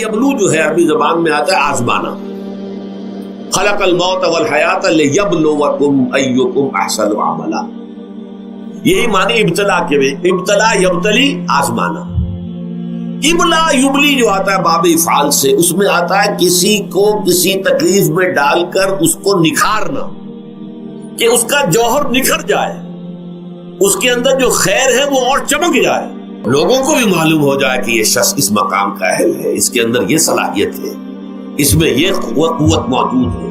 یبلو جو ہے عربی زبان میں آتا ہے آزمانا. خلق الموت والحیات لیبلوکم ایکم احسن عملا. یہی معنی ابتلا کے بھی. ابتلا یبتلی آزمانا. ابلا یبلی جو آتا ہے باب افعال سے, اس میں آتا ہے کسی کو کسی تکلیف میں ڈال کر اس کو نکھارنا, کہ اس کا جوہر نکھر جائے, اس کے اندر جو خیر ہے وہ اور چمک جائے, لوگوں کو بھی معلوم ہو جائے کہ یہ شخص اس مقام کا اہل ہے, اس کے اندر یہ صلاحیت ہے, اس میں یہ قوت موجود ہے.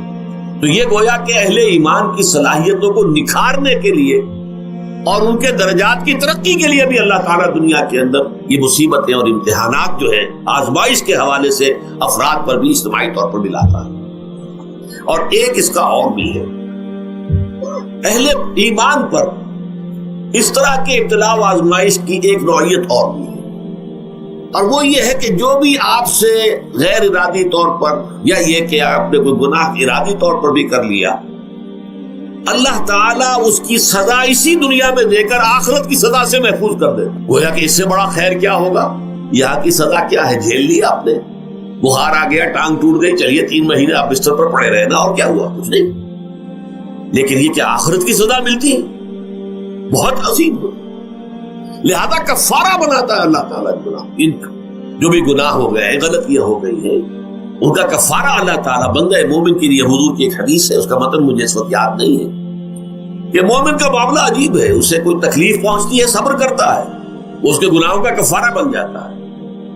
تو یہ گویا کہ اہل ایمان کی صلاحیتوں کو نکھارنے کے لیے اور ان کے درجات کی ترقی کے لیے بھی اللہ تعالیٰ دنیا کے اندر یہ مصیبتیں اور امتحانات جو ہیں آزمائش کے حوالے سے افراد پر بھی اجتماعی طور پر بھی لاتا ہے. اور ایک اس کا اور بھی ہے, اہل ایمان پر اس طرح کے ابتلاء و آزمائش کی ایک نوعیت اور بھی ہے, اور وہ یہ ہے کہ جو بھی آپ سے غیر ارادی طور پر یا یہ کہ آپ نے کوئی گناہ ارادی طور پر بھی کر لیا, اللہ تعالیٰ اس کی سزا اسی دنیا میں دے کر آخرت کی سزا سے محفوظ کر دے. گویا کہ اس سے بڑا خیر کیا ہوگا. یہاں کی سزا کیا ہے, جھیل لیا آپ نے, بخار آ گیا, ٹانگ ٹوٹ گئی, چلیے 3 مہینے آپ بستر پر پڑے رہے نا, اور کیا ہوا, کچھ نہیں. لیکن یہ کیا آخرت کی سزا ملتی ہے, بہت عظیم. لہذا کفارہ بناتا ہے اللہ تعالیٰ گناہ, جو بھی گناہ ہو گئے ہیں, غلطیاں ہو گئی ہیں, ان کا کفارہ اللہ تعالیٰ بندہ مومن کے لیے. حضور کی ایک حدیث ہے, اس کا متن مجھے اس وقت یاد نہیں ہے, کہ مومن کا معاملہ عجیب ہے. اسے کوئی تکلیف پہنچتی ہے, صبر کرتا ہے, اس کے گناہوں کا کفارہ بن جاتا ہے,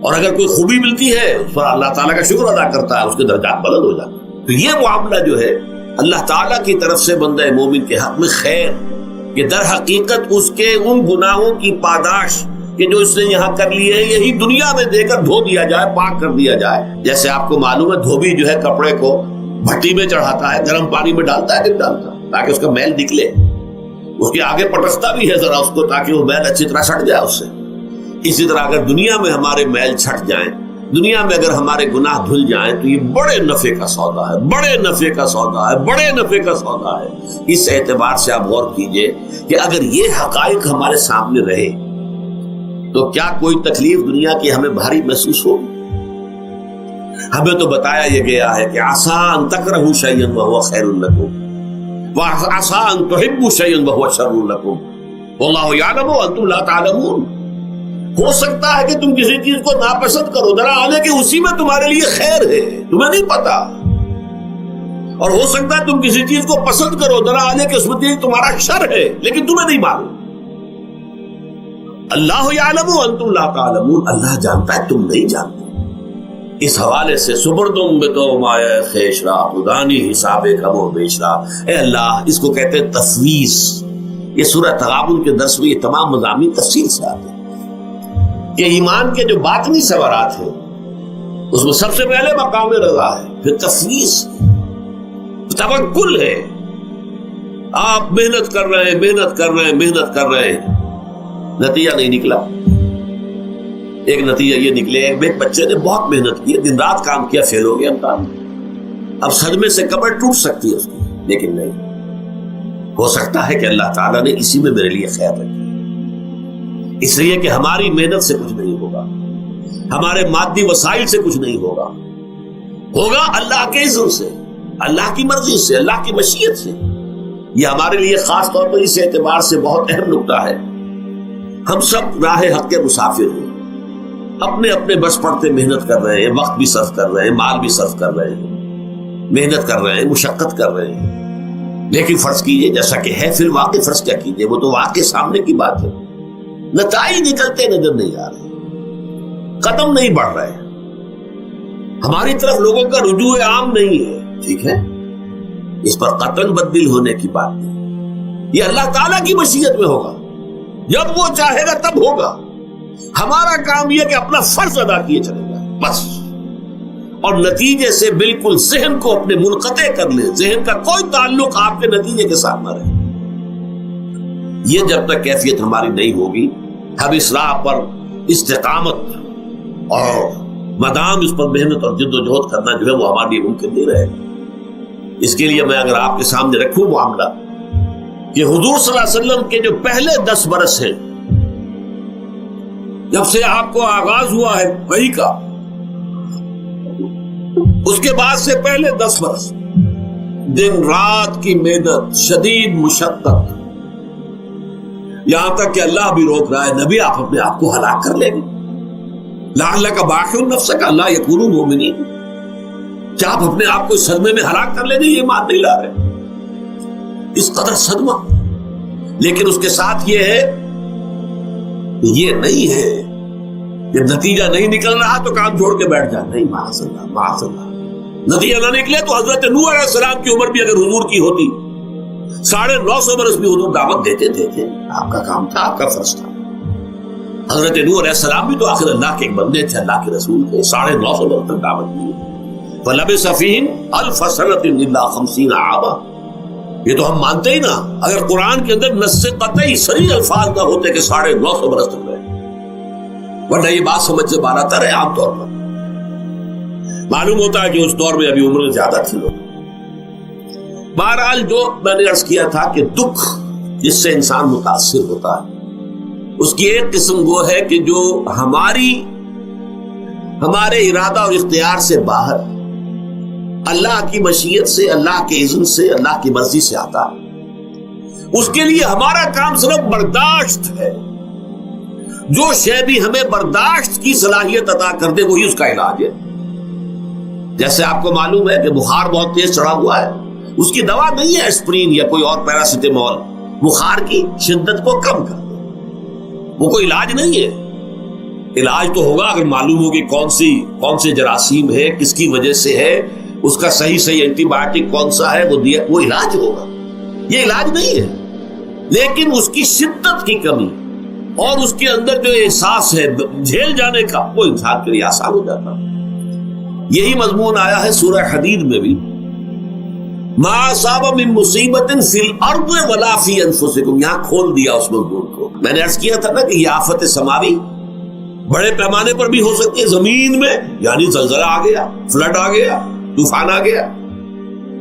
اور اگر کوئی خوبی ملتی ہے اس پر اللہ تعالیٰ کا شکر ادا کرتا ہے, اس کے درجات بلند ہو جاتے ہیں. تو یہ معاملہ جو ہے اللہ تعالیٰ کی طرف سے بندہ مومن کے حق میں خیر, کہ در حقیقت اس کے ان گناہوں کی پاداش کہ جو اس نے یہاں کر لیے یہی دنیا میں دے کر دھو دیا جائے, پاک کر دیا جائے. جیسے آپ کو معلوم ہے دھوبی جو ہے کپڑے کو بھٹی میں چڑھاتا ہے, گرم پانی میں ڈالتا ہے, نہیں ڈالتا, تاکہ اس کا میل نکلے. اس کے آگے پٹکتا بھی ہے ذرا اس کو, تاکہ وہ میل اچھی طرح چھٹ جائے اس سے. اسی طرح اگر دنیا میں ہمارے میل چھٹ جائیں, دنیا میں اگر ہمارے گناہ دھل جائیں, تو یہ بڑے نفع کا سودا ہے, بڑے نفع کا سودا ہے, بڑے نفع کا سودا ہے. اس اعتبار سے آپ غور کیجئے کہ اگر یہ حقائق ہمارے سامنے رہے تو کیا کوئی تکلیف دنیا کی ہمیں بھاری محسوس ہوگی؟ ہمیں تو بتایا یہ گیا ہے کہ عسیٰ ان تکرہوا شیئا وہو خیر لکم وعسیٰ ان تحبوا شیئا وہو شر لکم واللہ یعلم وانتم لا تعلمون. ہو سکتا ہے کہ تم کسی چیز کو ناپسند کرو, ذرا آنے کہ اسی میں تمہارے لیے خیر ہے, تمہیں نہیں پتا. اور ہو سکتا ہے تم کسی چیز کو پسند کرو, ذرا آنے کہ اس میں تمہارا شر ہے, لیکن تمہیں نہیں معلوم. اللہ یعلم وانتم لا تعلمون, اللہ جانتا ہے تم نہیں جانتے. اس حوالے سے سبردم بتو مایا خیشرا خدانی حساب کم و بیشرا. اے اللہ, اس کو کہتے ہیں تفویض. یہ سورہ تغابن کے درس میں یہ تمام مضامین تفصیل سے آتے ہیں کہ ایمان کے جو باطنی ثمرات ہیں اس میں سب سے پہلے مقام رضا ہے, پھر تفویض, توکل ہے. آپ محنت کر رہے ہیں, محنت کر رہے ہیں, محنت کر رہے ہیں, نتیجہ نہیں نکلا. ایک نتیجہ یہ نکلے, ایک بچے نے بہت محنت کی, دن رات کام کیا, فیل ہو گیا امتحان. اب صدمے سے کمر ٹوٹ سکتی ہے اس کی, لیکن نہیں, ہو سکتا ہے کہ اللہ تعالیٰ نے اسی میں میرے لیے خیر رکھی. اس لیے کہ ہماری محنت سے کچھ نہیں ہوگا, ہمارے مادی وسائل سے کچھ نہیں ہوگا, ہوگا اللہ کے اذن سے, اللہ کی مرضی سے, اللہ کی مشیت سے. یہ ہمارے لیے خاص طور پر اس اعتبار سے بہت اہم نکتہ ہے. ہم سب راہ حق کے مسافر ہیں, اپنے اپنے بس پڑتے محنت کر رہے ہیں, وقت بھی صرف کر رہے ہیں, مال بھی صرف کر رہے ہیں, محنت کر رہے ہیں, مشقت کر رہے ہیں. لیکن فرض کیجئے جیسا کہ ہے, پھر واقع فرض کیا کیجئے, وہ تو واقع سامنے کی بات ہے, نتائج نکلتے نظر نہیں آ رہے, قدم نہیں بڑھ رہے, ہماری طرف لوگوں کا رجوع عام نہیں ہے. ٹھیک ہے, اس پر قطعاً بدل ہونے کی بات نہیں. یہ اللہ تعالیٰ کی مشیت میں ہوگا, جب وہ چاہے گا تب ہوگا. ہمارا کام یہ کہ اپنا فرض ادا کیے چلے گا بس, اور نتیجے سے بالکل ذہن کو اپنے منقطع کر لیں, ذہن کا کوئی تعلق آپ کے نتیجے کے ساتھ نہ رہے. یہ جب تک کیفیت ہماری نہیں ہوگی, ہم اس راہ پر استقامت اور مدام اس پر محنت اور جد و جہد کرنا جو ہے وہ ہمارے لیے ممکن نہیں رہے. اس کے لیے میں اگر آپ کے سامنے رکھوں معاملہ کہ حضور صلی اللہ علیہ وسلم کے جو پہلے 10 برس ہیں, جب سے آپ کو آغاز ہوا ہے وحی کا, اس کے بعد سے پہلے 10 برس دن رات کی محنت، شدید مشقت، یہاں تک کہ اللہ بھی روک رہا ہے نبی آپ اپنے آپ کو ہلاک کر لیں گے، لعلک باخع نفسک الا یکونوا مؤمنین، کیا آپ اپنے آپ کو اس صدمے میں ہلاک کر لیں گے؟ یہ ایمان نہیں لا رہے، اس قدر صدمہ۔ لیکن اس کے ساتھ یہ ہے، یہ نہیں ہے جب نتیجہ نہیں نکل رہا تو کام چھوڑ کے بیٹھ جائے، نہیں، معاذ اللہ معاذ اللہ، نتیجہ نہ نکلے تو حضرت نوح علیہ السلام کی عمر بھی اگر حضور کی ہوتی 950 برس بھی حضور دعوت دیتے تھے، آپ کا کام تھا، آپ کا فرض تھا۔ حضرت نوح علیہ السلام بھی تو آخر اللہ کے ایک بندے تھے، اللہ کے رسول تھے، 950 برس تک دعوت دی۔ فَلَبِثَ فِيهِمْ أَلْفَ سَنَةٍ إِلَّا 50 عَامًا، یہ تو ہم مانتے ہی نا، اگر قرآن کے اندر نص قطعی صریح الفاظ نہ ہوتے کہ 950 برس تک رہے، ورنہ یہ بات سمجھ سے بالا تر ہے۔ عام طور پر معلوم ہوتا ہے کہ اس دور میں ابھی عمر زیادہ تھی لوگ۔ بہرحال جو میں نے عرض کیا تھا کہ دکھ جس سے انسان متاثر ہوتا ہے اس کی ایک قسم وہ ہے کہ جو ہمارے ارادہ اور اختیار سے باہر، اللہ کی مشیت سے، اللہ کے اذن سے، اللہ کی مرضی سے آتا ہے، اس کے لیے ہمارا کام صرف برداشت ہے۔ جو شے بھی ہمیں برداشت کی صلاحیت عطا کر دے وہی اس کا علاج ہے۔ جیسے آپ کو معلوم ہے کہ بخار بہت تیز چڑھا ہوا ہے، اس کی دوا نہیں ہے اسپرین یا کوئی اور پیراسیٹامول، بخار کی شدت کو کم کر دے، وہ کوئی علاج نہیں ہے۔ علاج تو ہوگا اگر معلوم ہو کہ کون سے جراثیم ہے، کس کی وجہ سے ہے، اس کا صحیح اینٹی بایوٹک کون سا ہے، وہ علاج ہوگا۔ یہ علاج نہیں ہے، لیکن اس کی شدت کی کمی اور اس کے اندر جو احساس ہے جھیل جانے کا، وہ انسان کے لیے آسان ہو جاتا ہے۔ یہی مضمون آیا ہے سورہ حدید میں بھی، ما اصاب من مصیبت فی الارض ولا فی انفسکم، یہاں کھول دیا اس مضمون کو۔ میں نے عرض کیا تھا نا کہ یہ آفت سماوی بڑے پیمانے پر بھی ہو سکتی ہے، زمین میں یعنی زلزلہ آ گیا، فلڈ آ گیا، طوفان آ گیا،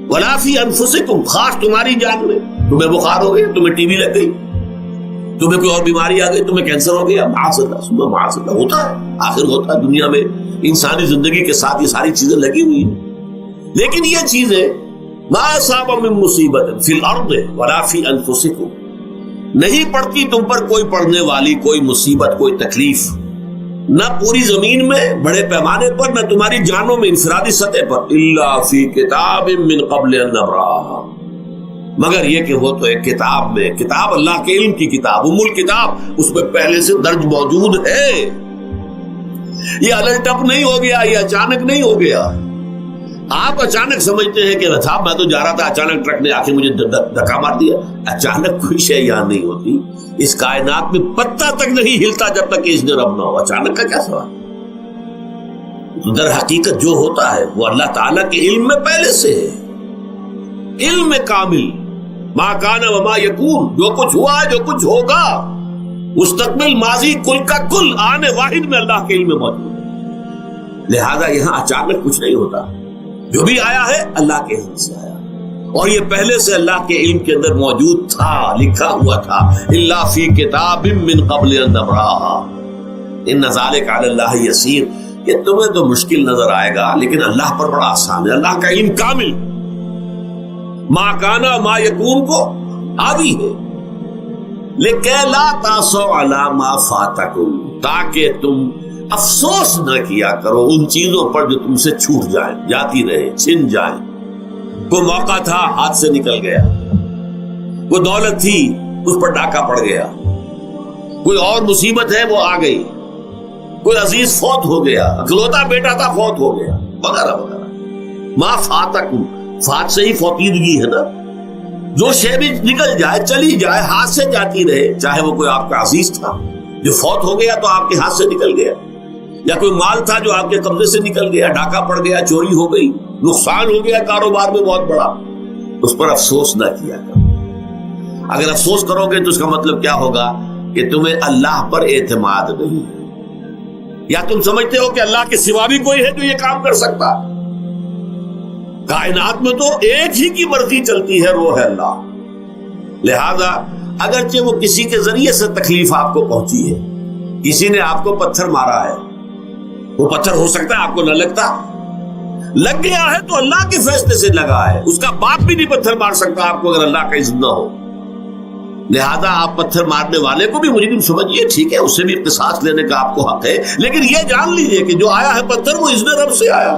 ولا فی انفسکم، خاص تمہاری جان میں، تمہیں بخار ہو گیا، تمہیں ٹی بی لگ گئی، تمہیں کوئی اور بیماری آ گئی، تمہیں کینسر ہو گیا، معاذ اللہ ہوتا ہے، آخر ہوتا ہے، دنیا میں انسانی زندگی کے ساتھ یہ ساری چیزیں لگی ہوئی ہیں۔ لیکن یہ چیزیں ما اصاب من مصیبت فی الارض ولا فی انفسکم، نہیں پڑتی تم پر کوئی پڑنے والی کوئی مصیبت، کوئی تکلیف، نہ پوری زمین میں بڑے پیمانے پر، نہ تمہاری جانوں میں انفرادی سطح پر، الا فی کتاب من قبل ان نبرأھا، مگر یہ کہ وہ تو ایک کتاب میں، کتاب اللہ کے علم کی کتاب، ام الکتاب، اس میں پہلے سے درج موجود ہے۔ یہ الٹ اپ نہیں ہو گیا، یہ اچانک نہیں ہو گیا۔ آپ اچانک سمجھتے ہیں کہ صاحب میں تو جا رہا تھا، اچانک ٹرک نے آ کے مجھے دھکا مار دیا۔ اچانک کوئی شے یہاں نہیں ہوتی، اس کائنات میں پتہ تک نہیں ہلتا جب تک کہ اس نے رب نہ ہو۔ اچانک کا کیا سوال؟ در حقیقت جو ہوتا ہے وہ اللہ تعالیٰ کے علم میں پہلے سے ہے، علم میں کامل، ما کان وما یکون، جو کچھ ہوا ہے، جو کچھ ہوگا، مستقبل، ماضی، کل کا کل آنے واحد میں اللہ کے علم میں موجود ہے۔ لہذا یہاں اچانک کچھ نہیں ہوتا، جو بھی آیا ہے اللہ کے علم سے آیا، اور یہ پہلے سے اللہ کے علم کے اندر موجود تھا، لکھا ہوا تھا، الا فی کتاب من قبل ان نبرأھا ان ذلک علی اللہ یسیر۔ یہ تمہیں تو مشکل نظر آئے گا لیکن اللہ پر بڑا آسان ہے، اللہ کا علم کامل، ما کانا ما یکون کو آبی ہے، لیکن لا تاسوا علی ما فاتکم، تاکہ تم افسوس نہ کیا کرو ان چیزوں پر جو تم سے چھوٹ جائیں، جاتی رہے، چھن جائیں۔ کوئی موقع تھا ہاتھ سے نکل گیا، کوئی دولت تھی اس پر ڈاکہ پڑ گیا، کوئی اور مصیبت ہے وہ آ گئی، کوئی عزیز فوت ہو گیا، اکلوتا بیٹا تھا فوت ہو گیا، وغیرہ وغیرہ۔ ما فاتکم، فات سے ہی فوتیدگی ہے نا، جو شے بھی نکل جائے، چلی جائے، ہاتھ سے جاتی رہے، چاہے وہ کوئی آپ کا عزیز تھا جو فوت ہو گیا تو آپ کے ہاتھ سے نکل گیا، یا کوئی مال تھا جو آپ کے قبضے سے نکل گیا، ڈاکہ پڑ گیا، چوری ہو گئی، نقصان ہو گیا کاروبار میں بہت بڑا، اس پر افسوس نہ کیا کرو۔ اگر افسوس کرو گے تو اس کا مطلب کیا ہوگا کہ تمہیں اللہ پر اعتماد نہیں ہے، یا تم سمجھتے ہو کہ اللہ کے سوا بھی کوئی ہے جو یہ کام کر سکتا۔ کائنات میں تو ایک ہی کی مرضی چلتی ہے، وہ ہے اللہ۔ لہذا اگرچہ وہ کسی کے ذریعے سے تکلیف آپ کو پہنچی ہے، کسی نے آپ کو پتھر مارا ہے، وہ پتھر ہو سکتا ہے آپ کو نہ لگتا، لگ گیا ہے تو اللہ کے فیصلے سے لگا ہے، اس کا باپ بھی نہیں پتھر مار سکتا آپ کو اگر اللہ کا اذن نہ ہو. لہذا آپ پتھر مارنے والے کو بھی مجرم سمجھیے، ٹھیک ہے، اس سے بھی قصاص لینے کا آپ کو حق ہے، لیکن یہ جان لیجئے کہ جو آیا ہے پتھر وہ اذن رب سے آیا.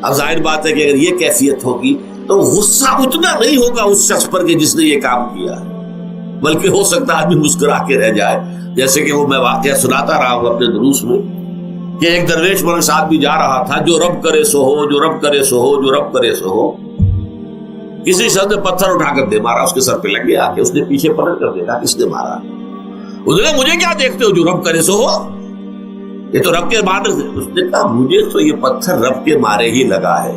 اب ظاہر بات ہے کہ اگر یہ کیفیت ہوگی تو غصہ اتنا نہیں ہوگا اس شخص پر کہ جس نے یہ کام کیا ہے، بلکہ ہو سکتا ہے آدمی مسکرا کے رہ جائے. جیسے کہ وہ میں واقعہ سناتا رہا ہوں اپنے دروس میں کہ ایک درویش میرے ساتھ بھی جا رہا تھا، جو رب کرے سو ہو، جو رب کرے سو ہو، جو رب کرے سو ہو. کسی شخص نے پتھر اٹھا کر دے مارا، اس کے سر پہ لگ گیا کہ اس نے پیچھے پلٹ کر دیکھا کس نے مارا. اس نے مجھے کیا دیکھتے ہو، جو رب کرے سو ہو، یہ تو رب کے مارے سے. اس نے کہا مجھے تو یہ پتھر رب کے مارے ہی لگا ہے،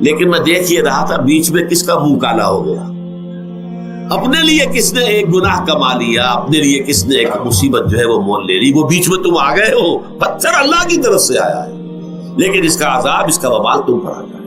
لیکن میں دیکھ یہ رہا تھا بیچ میں کس کا منہ کالا ہو گیا، اپنے لیے کس نے ایک گناہ کما لیا، اپنے لیے کس نے ایک مصیبت جو ہے وہ مول لے لی، وہ بیچ میں تم آ گئے ہو. پتھر اللہ کی طرف سے آیا ہے، لیکن اس کا عذاب، اس کا وبال تم پر آ جائے.